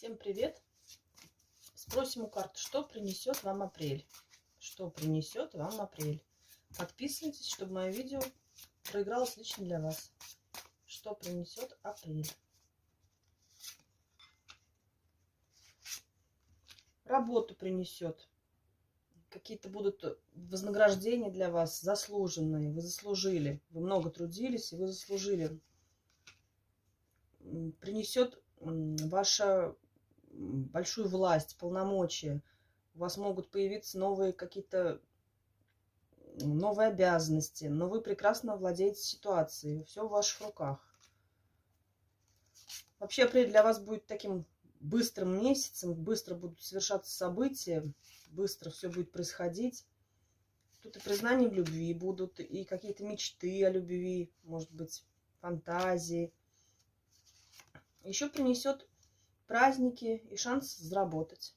Всем привет! Спросим у карты, что принесет вам апрель. Что принесет вам апрель? Подписывайтесь, чтобы мое видео проигралось лично для вас. Что принесет апрель? Работу принесет. Какие-то будут вознаграждения для вас заслуженные. Вы заслужили. Вы много трудились, и вы заслужили. Принесет ваша большую власть, полномочия. У вас могут появиться новые какие-то новые обязанности, но вы прекрасно владеете ситуацией. Все в ваших руках. Вообще апрель для вас будет таким быстрым месяцем, быстро будут совершаться события, быстро все будет происходить. Тут и признания в любви будут, и какие-то мечты о любви, может быть, фантазии. Еще принесет праздники и шанс заработать.